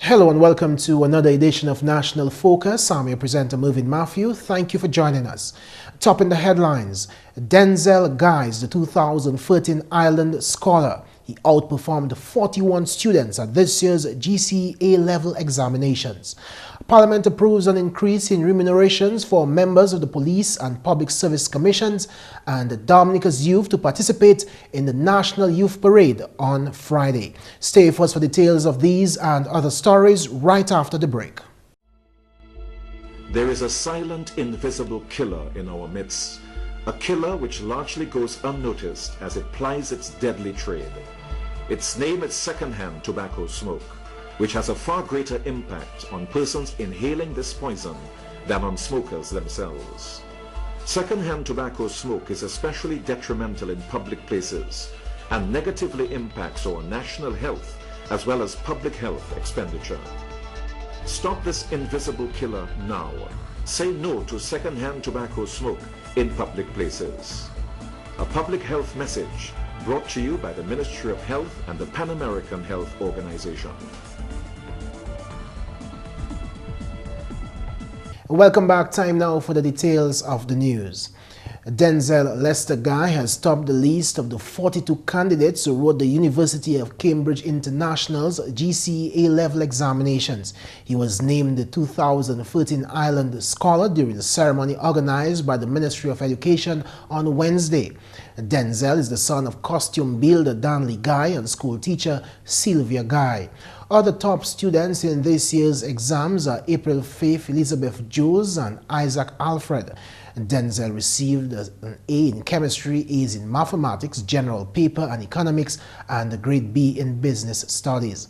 Hello and welcome to another edition of National Focus. I'm your presenter Mervin. Thank you for joining us. Topping the headlines, Denzel Guy is the 2013 Ireland Scholar. He outperformed 41 students at this year's GCE A-level examinations. Parliament approves an increase in remunerations for members of the Police and Public Service Commissions and Dominica's youth to participate in the National Youth Parade on Friday. Stay with us for details of these and other stories right after the break. There is a silent, invisible killer in our midst, a killer which largely goes unnoticed as it plies its deadly trade. Its name is secondhand tobacco smoke, which has a far greater impact on persons inhaling this poison than on smokers themselves. Secondhand tobacco smoke is especially detrimental in public places and negatively impacts our national health as well as public health expenditure. Stop this invisible killer now. Say no to secondhand tobacco smoke in public places. A public health message brought to you by the Ministry of Health and the Pan American Health Organization. Welcome back. Time now for the details of the news. Denzel Lester Guy has topped the list of the 42 candidates who wrote the University of Cambridge International's GCE A-level examinations. He was named the 2013 Ireland Scholar during the ceremony organized by the Ministry of Education on Wednesday. Denzel is the son of costume builder Danley Guy and school teacher Sylvia Guy. Other top students in this year's exams are April Faith Elizabeth Jones and Isaac Alfred. Denzel received an A in chemistry, A's in mathematics, general paper and economics, and a grade B in business studies.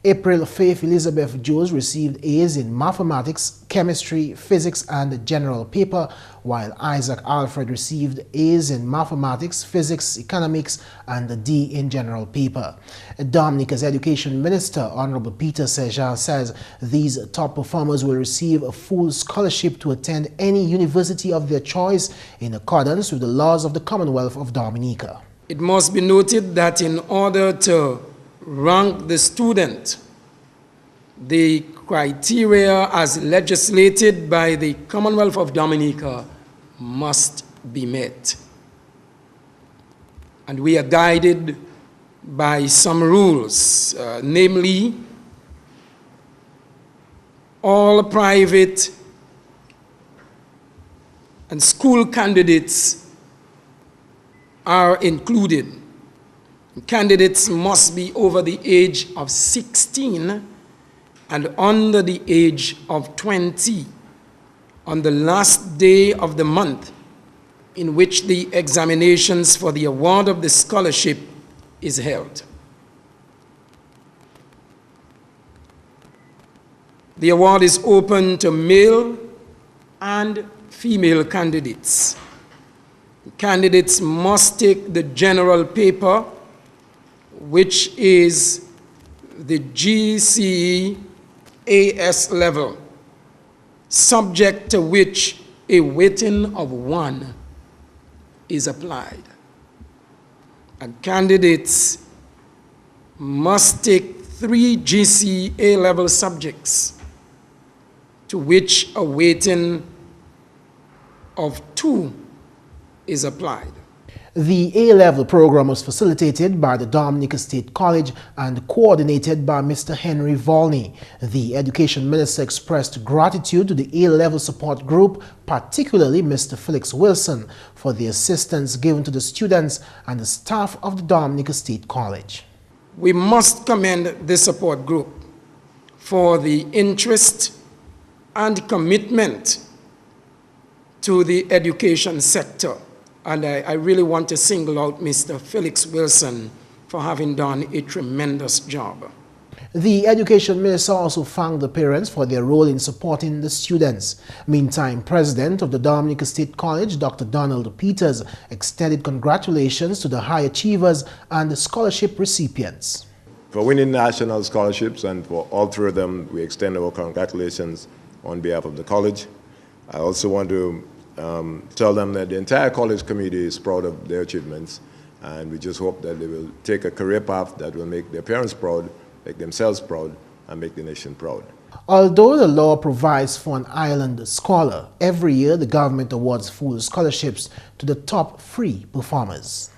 April Faith Elizabeth Jones received A's in mathematics, chemistry, physics, and general paper, while Isaac Alfred received A's in mathematics, physics, economics, and a D in general paper. Dominica's Education Minister, Honorable Peter Sejan, says these top performers will receive a full scholarship to attend any university of their choice in accordance with the laws of the Commonwealth of Dominica. It must be noted that in order to rank the student, the criteria as legislated by the Commonwealth of Dominica must be met. And we are guided by some rules, namely, all private and school candidates are included. Candidates must be over the age of 16 and under the age of 20 on the last day of the month in which the examinations for the award of the scholarship is held. The award is open to male and female candidates. Candidates must take the general paper, which is the GCE AS level, subject to which a weighting of 1 is applied. And candidates must take 3 GCE A-level subjects, to which a weighting of 2 is applied. The A-level program was facilitated by the Dominica State College and coordinated by Mr. Henry Volney. The Education Minister expressed gratitude to the A-level support group, particularly Mr. Felix Wilson, for the assistance given to the students and the staff of the Dominica State College. We must commend this support group for the interest and commitment to the education sector. And I really want to single out Mr. Felix Wilson for having done a tremendous job. The Education Minister also thanked the parents for their role in supporting the students. Meantime, President of the Dominica State College, Dr. Donald Peters, extended congratulations to the high achievers and the scholarship recipients. For winning national scholarships, and for all 3 of them, we extend our congratulations on behalf of the college. I also want to tell them that the entire college committee is proud of their achievements, and we just hope that they will take a career path that will make their parents proud, make themselves proud, and make the nation proud. Although the law provides for an island scholar, every year the government awards full scholarships to the top 3 performers.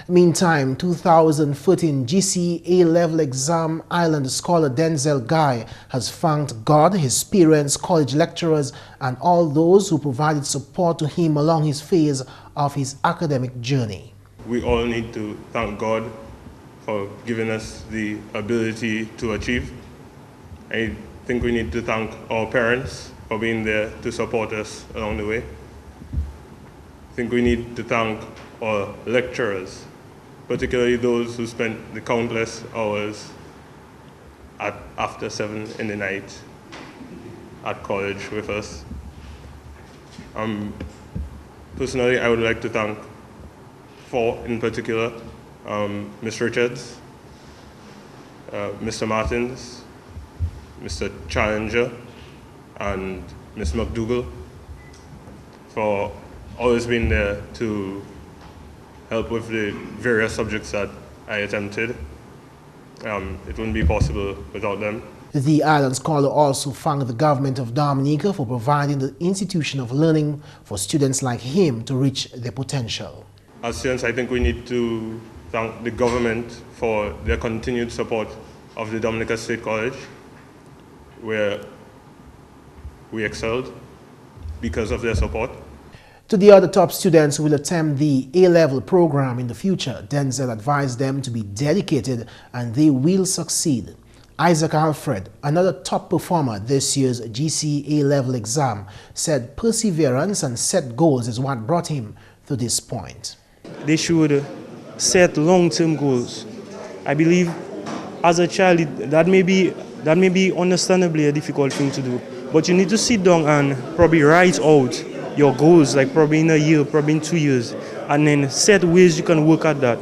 Meantime, 2013 GCE A-level exam island scholar Denzel Guy has thanked God, his parents, college lecturers, and all those who provided support to him along his phase of his academic journey. We all need to thank God for giving us the ability to achieve. I think we need to thank our parents for being there to support us along the way. I think we need to thank our lecturers, particularly those who spent the countless hours after 7 in the night at college with us. Personally, I would like to thank 4 in particular, Ms. Richards, Mr. Martins, Mr. Challenger, and Ms. McDougall for always being there to help with the various subjects that I attempted. It wouldn't be possible without them. The island scholar also thanked the government of Dominica for providing the institution of learning for students like him to reach their potential. As students, I think we need to thank the government for their continued support of the Dominica State College, where we excelled because of their support. To the other top students who will attempt the A-level program in the future, Denzel advised them to be dedicated and they will succeed. Isaac Alfred, another top performer this year's GCE A-level exam, said perseverance and set goals is what brought him to this point. They should set long-term goals. I believe as a child that may be understandably a difficult thing to do, but you need to sit down and probably write out your goals, like probably in a year, probably in 2 years, and then set ways you can work at that.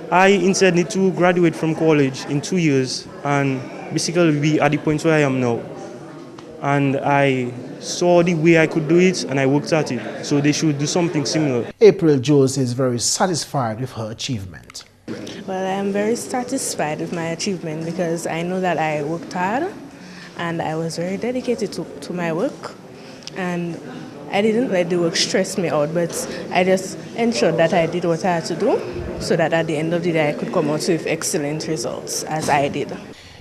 I instead need to graduate from college in 2 years and basically be at the point where I am now. And I saw the way I could do it and I worked at it, so they should do something similar. April Jones is very satisfied with her achievement. Well, I am very satisfied with my achievement because I know that I worked hard and I was very dedicated to my work, and I didn't let the work stress me out, but I just ensured that I did what I had to do so that at the end of the day I could come out with excellent results, as I did.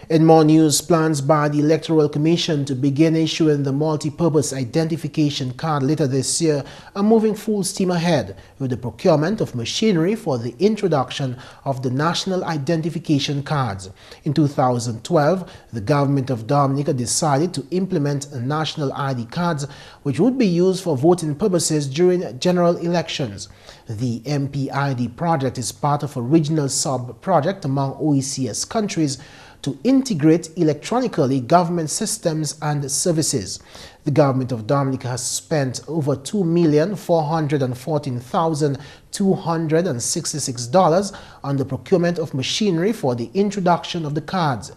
In more news, plans by the Electoral Commission to begin issuing the multi-purpose identification card later this year are moving full steam ahead with the procurement of machinery for the introduction of the national identification cards. In 2012, the government of Dominica decided to implement national ID cards which would be used for voting purposes during general elections. The MPID project is part of a regional sub-project among OECS countries to integrate electronically government systems and services. The government of Dominica has spent over $2,414,266 on the procurement of machinery for the introduction of the cards.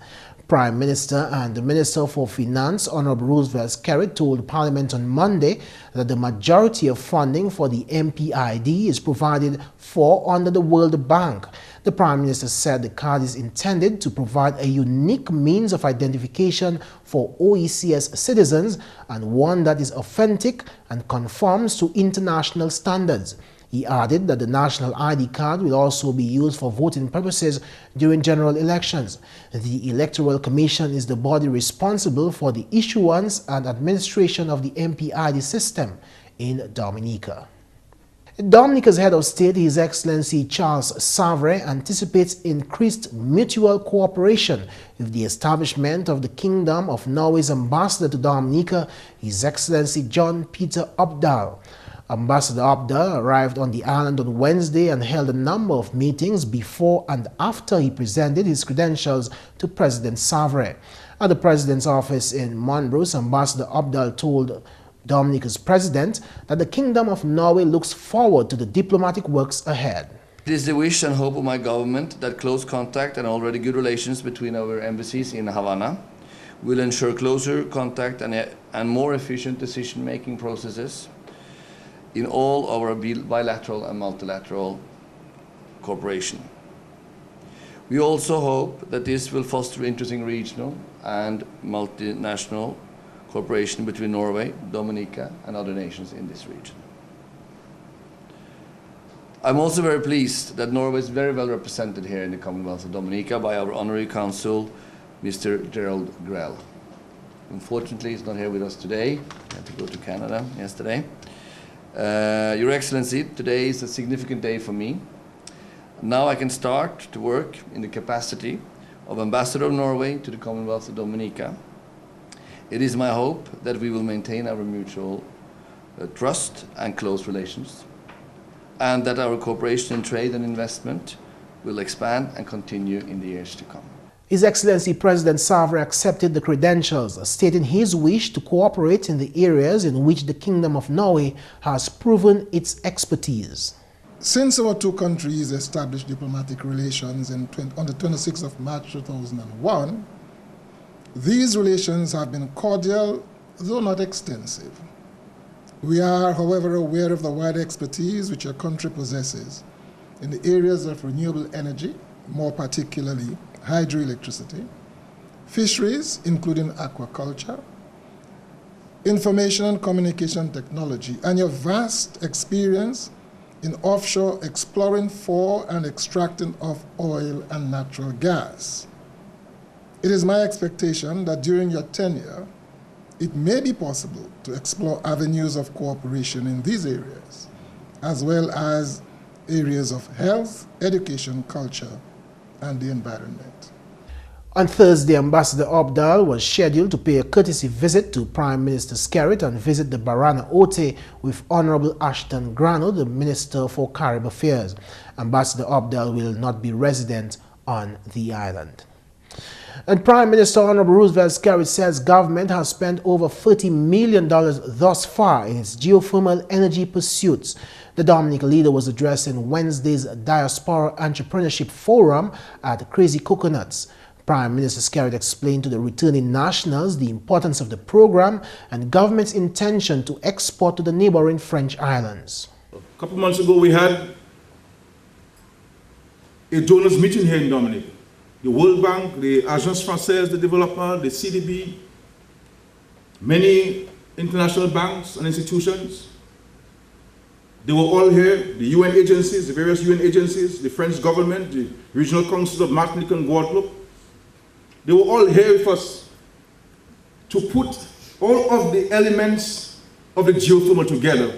Prime Minister and the Minister for Finance, Honorable Roosevelt Skerrit, told Parliament on Monday that the majority of funding for the MPID is provided for under the World Bank. The Prime Minister said the card is intended to provide a unique means of identification for OECS citizens and one that is authentic and conforms to international standards. He added that the national ID card will also be used for voting purposes during general elections. The Electoral Commission is the body responsible for the issuance and administration of the MPID system in Dominica. Dominica's head of state, His Excellency Charles Savre, anticipates increased mutual cooperation with the establishment of the Kingdom of Norway's ambassador to Dominica, His Excellency John Peter Opdahl. Ambassador Opdahl arrived on the island on Wednesday and held a number of meetings before and after he presented his credentials to President Savre. At the President's office in Montrose, Ambassador Opdahl told Dominica's president that the Kingdom of Norway looks forward to the diplomatic works ahead. It is the wish and hope of my government that close contact and already good relations between our embassies in Havana will ensure closer contact and more efficient decision-making processes in all our bilateral and multilateral cooperation. We also hope that this will foster interesting regional and multinational cooperation between Norway, Dominica, and other nations in this region. I'm also very pleased that Norway is very well represented here in the Commonwealth of Dominica by our Honorary Consul, Mr. Gerald Grell. Unfortunately, he's not here with us today. He had to go to Canada yesterday. Your Excellency, today is a significant day for me. Now I can start to work in the capacity of Ambassador of Norway to the Commonwealth of Dominica. It is my hope that we will maintain our mutual trust and close relations, and that our cooperation in trade and investment will expand and continue in the years to come. His Excellency President Savary accepted the credentials, stating his wish to cooperate in the areas in which the Kingdom of Norway has proven its expertise. Since our two countries established diplomatic relations on the 26th of March 2001, these relations have been cordial, though not extensive. We are, however, aware of the wide expertise which your country possesses in the areas of renewable energy, more particularly hydroelectricity, fisheries, including aquaculture, information and communication technology, and your vast experience in offshore exploring for and extracting of oil and natural gas. It is my expectation that during your tenure, it may be possible to explore avenues of cooperation in these areas, as well as areas of health, education, culture, and the environment. On Thursday, Ambassador Obdal was scheduled to pay a courtesy visit to Prime Minister Skerrit and visit the Barana Ote with Honorable Ashton Granell, the Minister for Caribbean Affairs. Ambassador Obdal will not be resident on the island. And Prime Minister Honorable Roosevelt Skerrit says government has spent over $30 million thus far in its geothermal energy pursuits. The Dominica leader was addressing Wednesday's Diaspora Entrepreneurship Forum at Crazy Coconuts. Prime Minister Skerrit explained to the returning nationals the importance of the program and government's intention to export to the neighboring French islands. A couple months ago, we had a donors meeting here in Dominica. The World Bank, the Agence Française de Développement, the CDB, many international banks and institutions. They were all here, the UN agencies, the various UN agencies, the French government, the regional councils of Martinique and Guadeloupe. They were all here with us to put all of the elements of the geothermal together,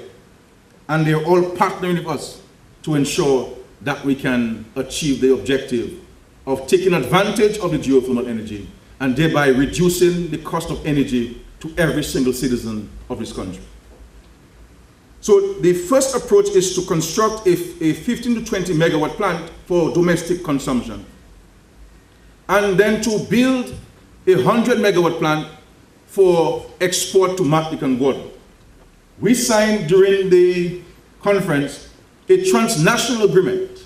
and they're all partnering with us to ensure that we can achieve the objective of taking advantage of the geothermal energy and thereby reducing the cost of energy to every single citizen of this country. So the first approach is to construct a 15 to 20 megawatt plant for domestic consumption, and then to build a 100 megawatt plant for export to Martinique and Guadeloupe. We signed during the conference a transnational agreement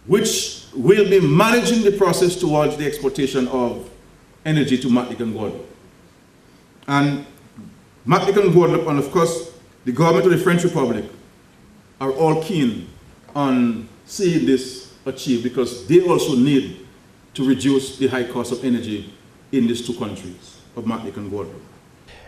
which will be managing the process towards the exportation of energy to Martinique and Guadeloupe. And Martinique and Guadeloupe, and of course the government of the French Republic, are all keen on seeing this achieved because they also need to reduce the high cost of energy in these two countries of Martinique and Guadeloupe.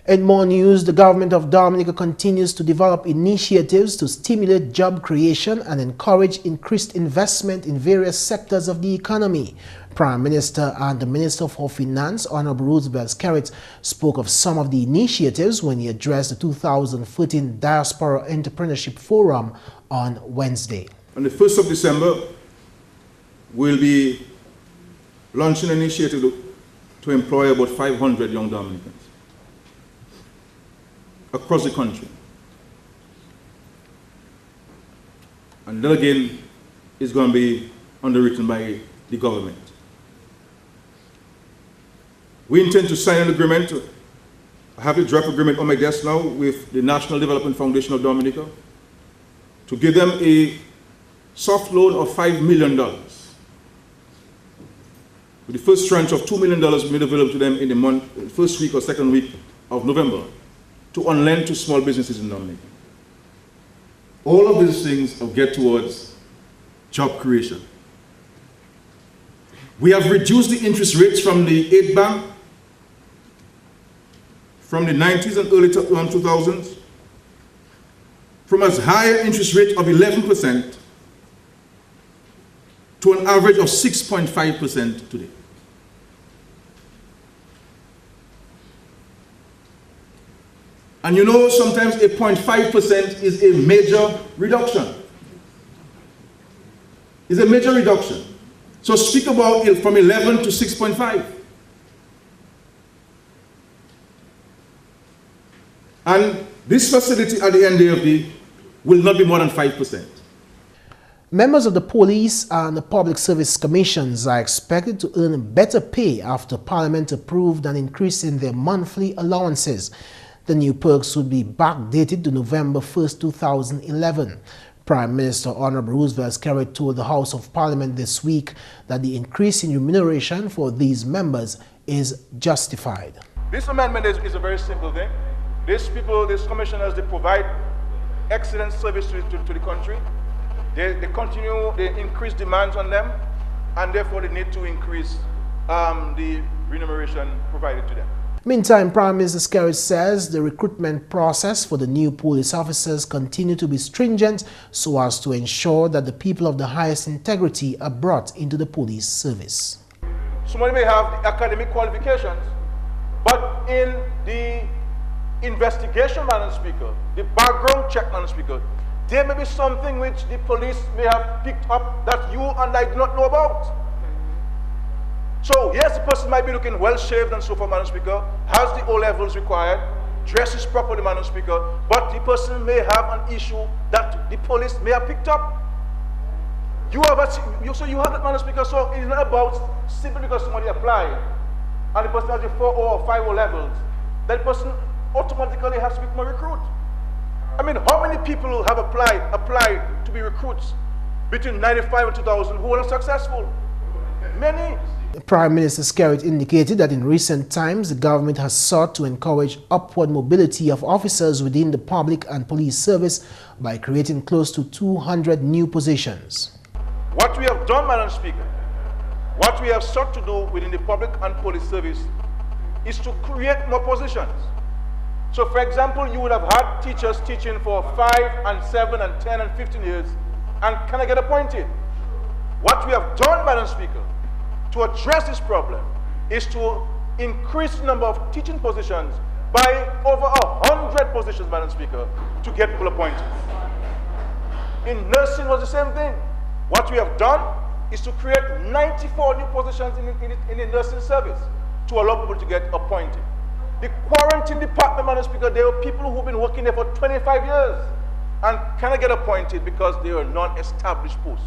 In more news, the government of Dominica continues to develop initiatives to stimulate job creation and encourage increased investment in various sectors of the economy. Prime Minister and the Minister for Finance, Honorable Roosevelt Skerrit, spoke of some of the initiatives when he addressed the 2013 Diaspora Entrepreneurship Forum on Wednesday. On the 1st of December, we'll be launching an initiative to employ about 500 young Dominicans across the country. And that again is going to be underwritten by the government. We intend to sign an agreement, I have a draft agreement on my desk now with the National Development Foundation of Dominica to give them a soft loan of $5 million. With the first tranche of $2 million made available to them in the first week or second week of November to on-lend to small businesses in Dominica. All of these things will get towards job creation. We have reduced the interest rates from the 8 bank from the 90s and early 2000s from as high an interest rate of 11% to an average of 6.5% today. And you know, sometimes a 0.5% is a major reduction. It's a major reduction. So speak about it from 11 to 6.5. And this facility at the NDFD will not be more than 5%. Members of the police and the public service commissions are expected to earn better pay after Parliament approved an increase in their monthly allowances. The new perks would be backdated to November 1st, 2011. Prime Minister Honorable Roosevelt Skerrit told the House of Parliament this week that the increase in remuneration for these members is justified. This amendment is a very simple thing. These people, these commissioners, they provide excellent service to the country. They increase demands on them, and therefore they need to increase the remuneration provided to them. Meantime, Prime Minister Skerrit says the recruitment process for the new police officers continue to be stringent so as to ensure that the people of the highest integrity are brought into the police service. Somebody may have the academic qualifications, but in the investigation, Madam Speaker, the background check, Madam Speaker, there may be something which the police may have picked up that you and I do not know about. So, yes, the person might be looking well-shaved and so forth, Madam Speaker, has the O-levels required, dresses properly, Madam Speaker, but the person may have an issue that the police may have picked up. So you have that, Madam Speaker, so it's not about simply because somebody applied and the person has the 4 or 5 O-levels, that person automatically has to become a recruit. I mean, how many people have applied to be recruits between 95 and 2000 who were not successful? Many. Prime Minister Skerrit indicated that in recent times the government has sought to encourage upward mobility of officers within the public and police service by creating close to 200 new positions. What we have done, Madam Speaker, what we have sought to do within the public and police service is to create more positions. So, for example, you would have had teachers teaching for 5 and 7 and 10 and 15 years and cannot get appointed. What we have done, Madam Speaker, to address this problem is to increase the number of teaching positions by over 100 positions, Madam Speaker, to get people appointed. In nursing was the same thing. What we have done is to create 94 new positions in the nursing service to allow people to get appointed. The quarantine department, Madam Speaker, there are people who've been working there for 25 years and cannot get appointed because they are non-established posts.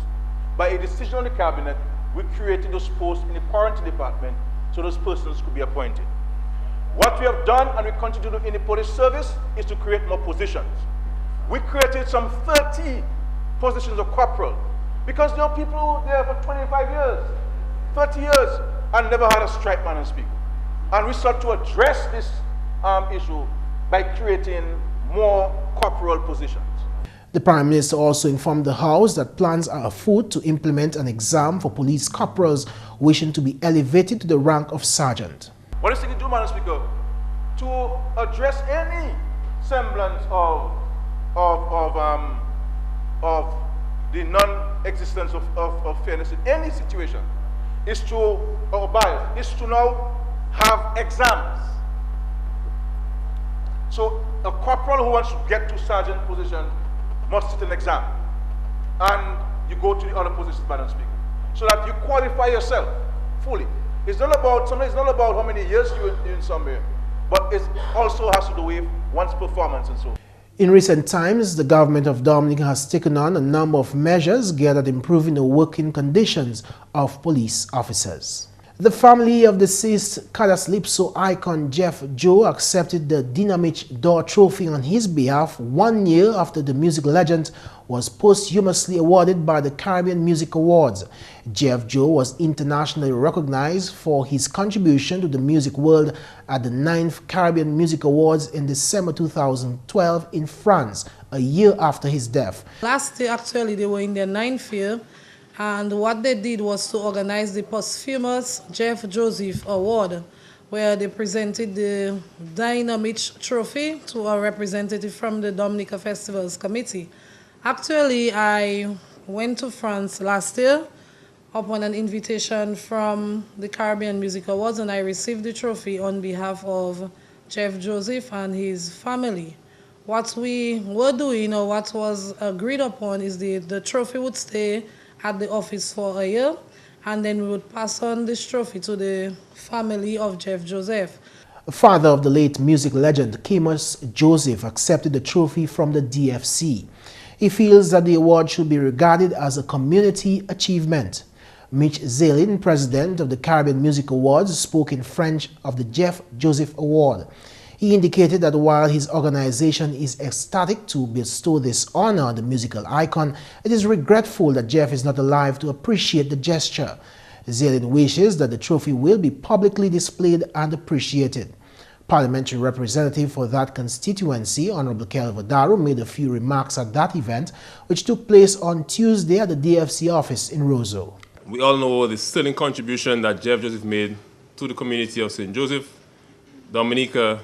By a decision of the cabinet, we created those posts in the quarantine department so those persons could be appointed. What we have done and we continue to do in the police service is to create more positions. We created some 30 positions of corporal because there are people there for 25 years, 30 years, and never had a strike, Madam Speaker. And we sought to address this issue by creating more corporal positions. The Prime Minister also informed the House that plans are afoot to implement an exam for police corporals wishing to be elevated to the rank of sergeant. What is it to do, Madam Speaker, to address any semblance of the non-existence of fairness in any situation is to, or bias, is to now have exams. So a corporal who wants to get to sergeant position must sit an exam, and you go to the other positions, Madam Speaker, so that you qualify yourself fully. It's not about how many years you're in somewhere, but it also has to do with one's performance and so on. In recent times, the government of Dominica has taken on a number of measures geared at improving the working conditions of police officers. The family of deceased Calypso icon Jeff Joe accepted the Dynamich Door Trophy on his behalf 1 year after the music legend was posthumously awarded by the Caribbean Music Awards. Jeff Joe was internationally recognized for his contribution to the music world at the 9th Caribbean Music Awards in December 2012 in France, a year after his death. Last year, actually, they were in their 9th year, And what they did was to organize the posthumous Jeff Joseph Award, where they presented the Dynamite Trophy to a representative from the Dominica Festivals Committee. Actually, I went to France last year upon an invitation from the Caribbean Music Awards, and I received the trophy on behalf of Jeff Joseph and his family. What we were doing, or what was agreed upon, is the trophy would stay at the office for a year, and then we would pass on this trophy to the family of Jeff Joseph. Father of the late music legend, Camus Joseph, accepted the trophy from the DFC. He feels that the award should be regarded as a community achievement. Mitch Zalin, president of the Caribbean Music Awards, spoke in French of the Jeff Joseph Award. He indicated that while his organization is ecstatic to bestow this honor on the musical icon, it is regretful that Jeff is not alive to appreciate the gesture. Zalin wishes that the trophy will be publicly displayed and appreciated. Parliamentary representative for that constituency, Honorable Kelvin Daru, made a few remarks at that event, which took place on Tuesday at the DFC office in Roseau. We all know the sterling contribution that Jeff Joseph made to the community of St. Joseph, Dominica,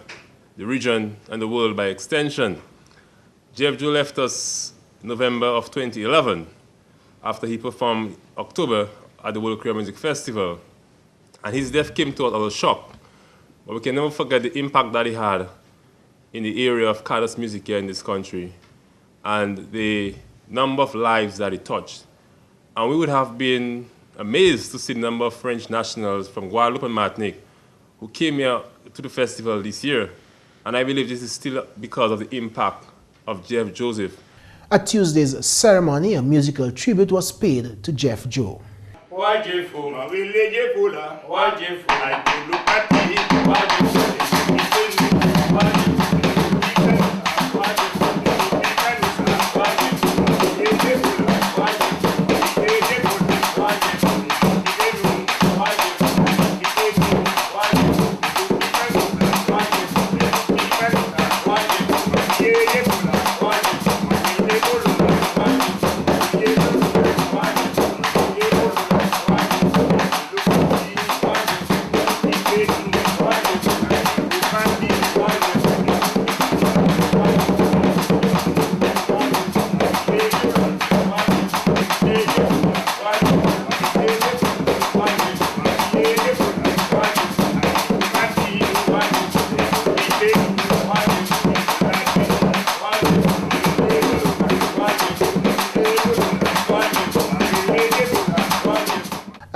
the region, and the world by extension. Jeff Joe left us in November of 2011 after he performed October at the World Queer Music Festival. And his death came to us as a shock. But we can never forget the impact that he had in the area of Cadus music here in this country and the number of lives that he touched. And we would have been amazed to see the number of French nationals from Guadeloupe and Martinique who came here to the festival this year. And I believe this is still because of the impact of Jeff Joseph. At Tuesday's ceremony, a musical tribute was paid to Jeff Joe.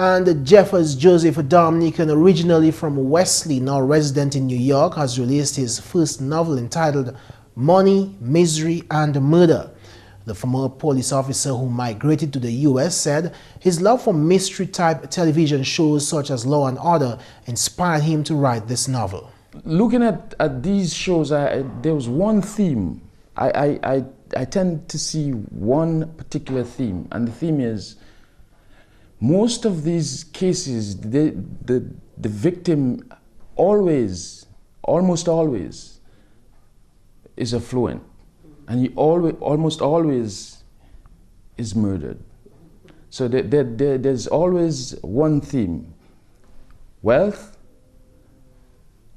And Jeffers Joseph Dominican, originally from Wesley, now resident in New York, has released his first novel entitled Money, Misery, and Murder. The former police officer who migrated to the U.S. said his love for mystery-type television shows such as Law and Order inspired him to write this novel. Looking at these shows, there was one theme. I tend to see one particular theme, and the theme is most of these cases, the victim almost always is affluent, and he almost always is murdered. So there's always one theme: wealth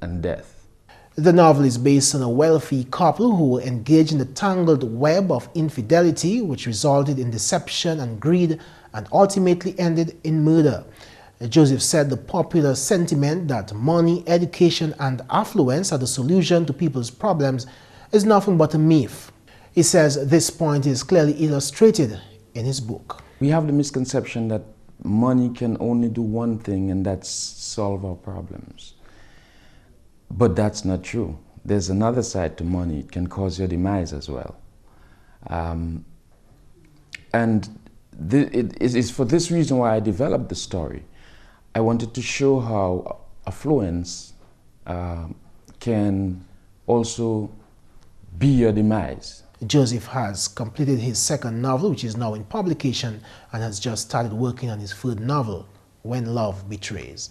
and death. The novel is based on a wealthy couple who engaged in a tangled web of infidelity, which resulted in deception and greed and ultimately ended in murder. Joseph said the popular sentiment that money, education, and affluence are the solution to people's problems is nothing but a myth. He says this point is clearly illustrated in his book. We have the misconception that money can only do one thing, and that's solve our problems. But that's not true. There's another side to money. It can cause your demise as well. And it is for this reason why I developed the story. I wanted to show how affluence can also be your demise. Joseph has completed his second novel, which is now in publication, and has just started working on his third novel, When Love Betrays.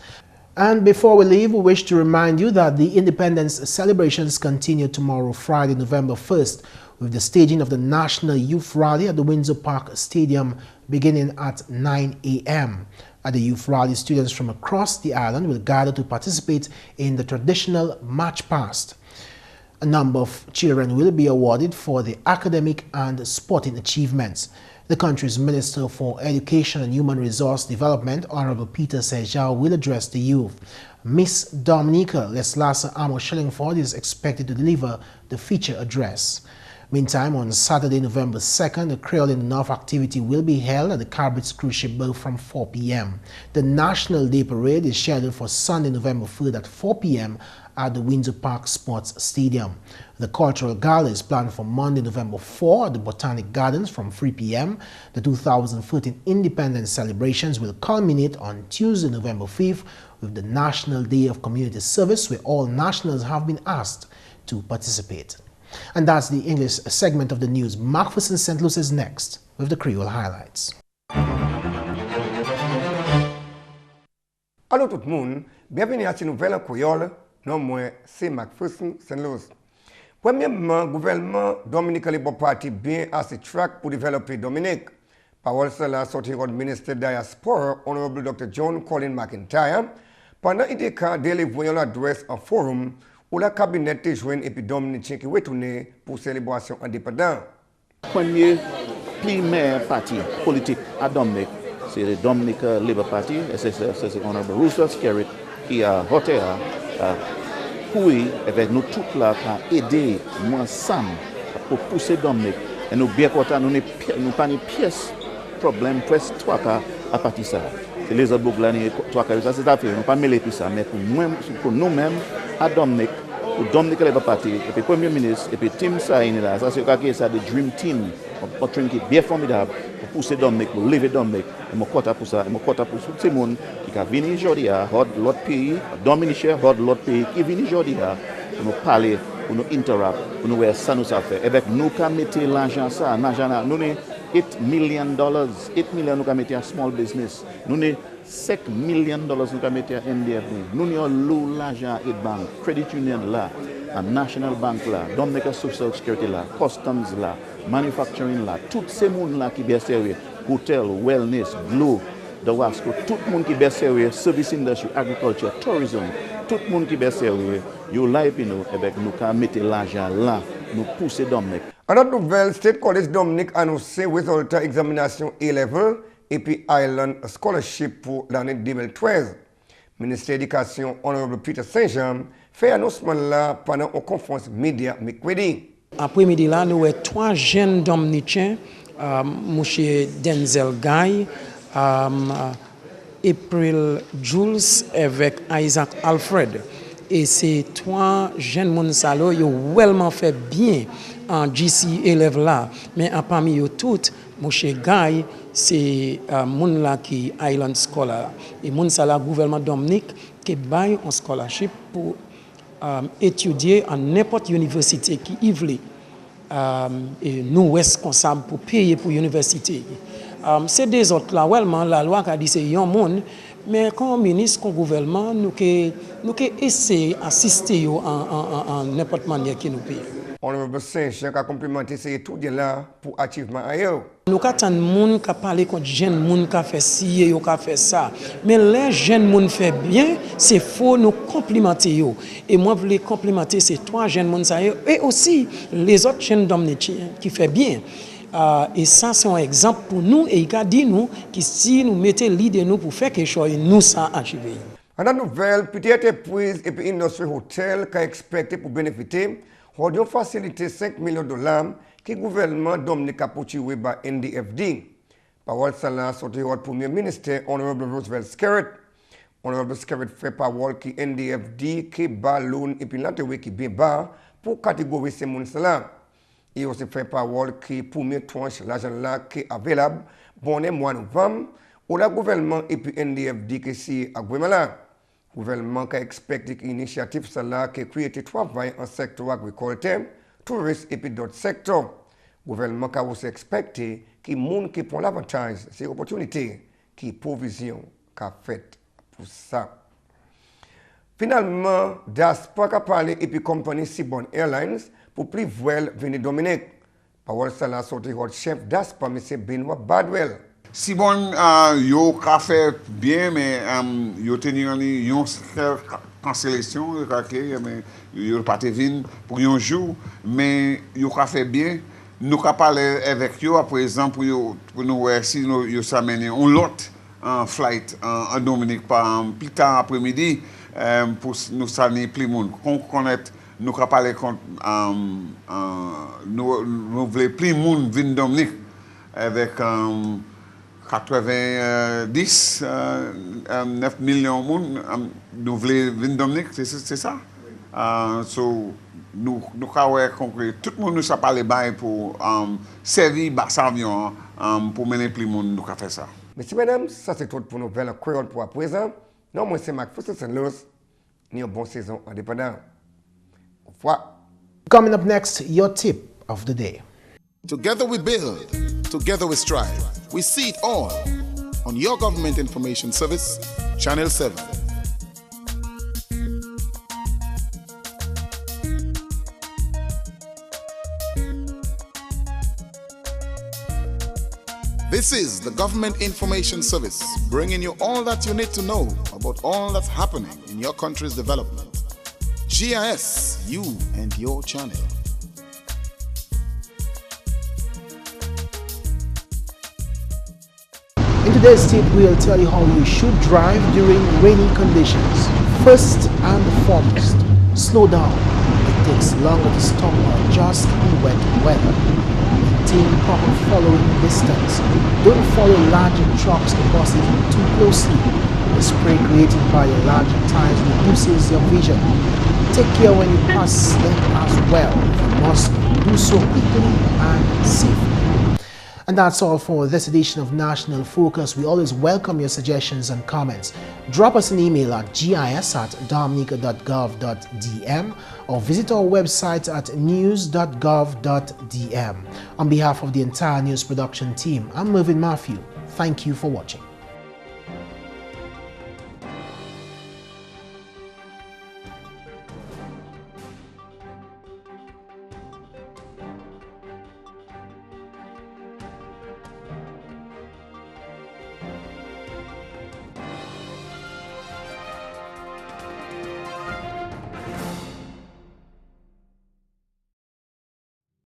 And before we leave, we wish to remind you that the Independence celebrations continue tomorrow, Friday, November 1st, with the staging of the National Youth Rally at the Windsor Park Stadium beginning at 9 a.m. At the youth rally, students from across the island will gather to participate in the traditional march past. A number of children will be awarded for their academic and sporting achievements. The country's Minister for Education and Human Resource Development, Honorable Peter Sejao, will address the youth. Miss Dominica Leslasa Amo Shillingford is expected to deliver the feature address. Meantime, on Saturday, November 2nd, the Creole in the North activity will be held at the Carbridge cruise ship berth from 4 p.m. The National Day Parade is scheduled for Sunday, November 3rd at 4 p.m. at the Windsor Park Sports Stadium. The Cultural Gala is planned for Monday, November 4 at the Botanic Gardens from 3 p.m. The 2013 Independence celebrations will culminate on Tuesday, November 5th with the National Day of Community Service, where all nationals have been asked to participate. And that's the English segment of the news. McPherson St. Luce is next with the Creole highlights. Allô tout le monde, bienvenue à cette nouvelle en créole. Non, moi, c'est McPherson St. Luce. Premièrement, le gouvernement Dominica Labour Party bien assez track pour développer Dominique. Parole cela sorti du ministre de Diaspora, Honorable Dr. John Colin McIntyre, pendant qu'il a délivré l'adresse en forum où la cabinet est joint et puis Dominicain qui retourné pour célébration indépendante. Premier primaire parti politique à Dominique, c'est le Dominica Labour Party, et c'est Honorable Luce qui a voté pour avec nous tous là pour aider nous ensemble pour pousser Dominique. Et nous bien contents, nous pas une pièce problème presque trois cas à partir de ça. C'est les autres là, trois cas, ça c'est affaire, nous pas mêler tout ça, mais pour nous-mêmes à Dominique, pour Dominique Labour Party, et puis Premier ministre, et puis Tim Saïn là, ça c'est ça the Dream Team, un team qui est bien formidable pour pousser Dominique, pour lever Dominique. Et mon quota pour ça, et mon quota pour tout le monde qui a venu aujourd'hui à l'autre pays, Dominicain, l'autre pays qui vient aujourd'hui pour nous parler, pour nous interroger, pour nous voir ça nous ça fait. Et avec nous qui mettons l'argent ça, l'argent nous avons $8 million, 8 millions nous mettons à small business, nous avons $5 million nous mettons à NDFD, nous avons l'argent à bank, credit union là, à National Bank là, Dominica Social Security là, Customs là, manufacturing là, tous ces monde là qui bien sérieux, hotel, wellness, Glow, the Wasco, tout le monde qui bien sérieux, service industry, agriculture, tourism, tout le monde qui bien sérieux, you like nous avec nous quand mettre l'argent là, nous pousser Dominique. En autre nouvelle, State College Dominique annoncé résultat examination A-Level et puis Island Scholarship pour l'année 2013. Ministre de l'Éducation, Honorable Peter Saint-Jean, fait annoncement là pendant une conférence média mercredi. Après-midi là, nous avons trois jeunes dominicains, M. Denzel Guy, April Jules avec Isaac Alfred. Et ces trois jeunes monsalo, ils ont vraiment fait bien en GCA level là. Mais parmi eux toutes, M. Guy, c'est mon là qui Island Scholar. Et mon là, gouvernement Dominique, qui baille un scholarship pour étudier à n'importe université qui y veut. Et nous sommes responsables pour payer pour l'université. C'est des autres là, la loi qui a dit c'est un monde, mais comme ministre, comme gouvernement, nous avons essayé d'assister en n'importe manière qui nous paye. Honorable Saint-Jean a complimenté ces étudiants là pour achievement ailleurs. Nous avons des gens qui parlent contre les jeunes qui fait ci et qui fait ça. Mais les jeunes qui font bien, c'est faux, nous complimenter. Et moi, je voulais complimenter ces trois jeunes et aussi les autres jeunes dominicains qui font bien. Et ça, c'est un exemple pour nous. Et il a dit nous que si nous mettons l'idée nous pour faire quelque chose, nous ça achivé. En la nouvelle, petite entreprise et puis industrie hôtel qui a expecté pour bénéficier ont facilité $5 millions que le gouvernement Dominica a poursuivi par NDFD. Parole cela sorti du Premier ministre, Honorable Roosevelt Skerritt. Honorable Skerritt fait parole qui NDFD qui bat loan et puis l'entrée qui bien bas pour catégoriser ces monstres-là. Il aussi fait parole qui première tranche l'argent là qui est available bon mois novembre où le gouvernement et puis NDFD qui est à Guatemala. Le gouvernement qui expecte que l'initiative cela qui crée du travail en secteur agricole, tourisme et puis d'autres secteurs. Le gouvernement qui aussi expecté que les gens qui prennent l'avantage, ces opportunités, qui provision qu'a fait pour ça. Finalement, DASPA a parlé et puis compagnie Seaborne Airlines pour plus voile venir Dominique. Parole cela sorti du chef DASPA, M. Benoît Badwell. Si bon, yo ka fait bien, mais yo teni yon cancellation, mais yo pas te vin pour yon jour, mais yo ka fait bien. Nous ka parler avec yo, par exemple, pour nous voir si yo s'amène on lot en flight en Dominique par plus tard après-midi pour nous saluer plus monde. Qu'on connaît, nous ka parler nous voulons plus monde venir Dominique avec 90, 9 millions de monde, nous voulons venir Dominique, c'est ça? So, nous avons concret, tout le monde nous a parlé pour servir bas avion pour mener plus de monde, nous avons fait ça. Messieurs, mesdames, ça c'est tout pour nous faire le créole pour à présent. Non, moi c'est McPherson Luce, ni une bonne saison indépendante. Au revoir. Coming up next, your tip of the day. Together we build, together we strive. We see it all on your Government Information Service, Channel 7. This is the Government Information Service, bringing you all that you need to know about all that's happening in your country's development. GIS, you and your channel. In today's tip, we'll tell you how you should drive during rainy conditions. First and foremost, slow down. It takes longer to stop or just in wet weather. Maintain proper following distance. Don't follow larger trucks or buses too closely. The spray created by the larger tires reduces your vision. Take care when you pass them as well. You must do so quickly and safely. And that's all for this edition of National Focus. We always welcome your suggestions and comments. Drop us an email at gis@dominica.gov.dm or visit our website at news.gov.dm. On behalf of the entire news production team, I'm Mervin. Thank you for watching.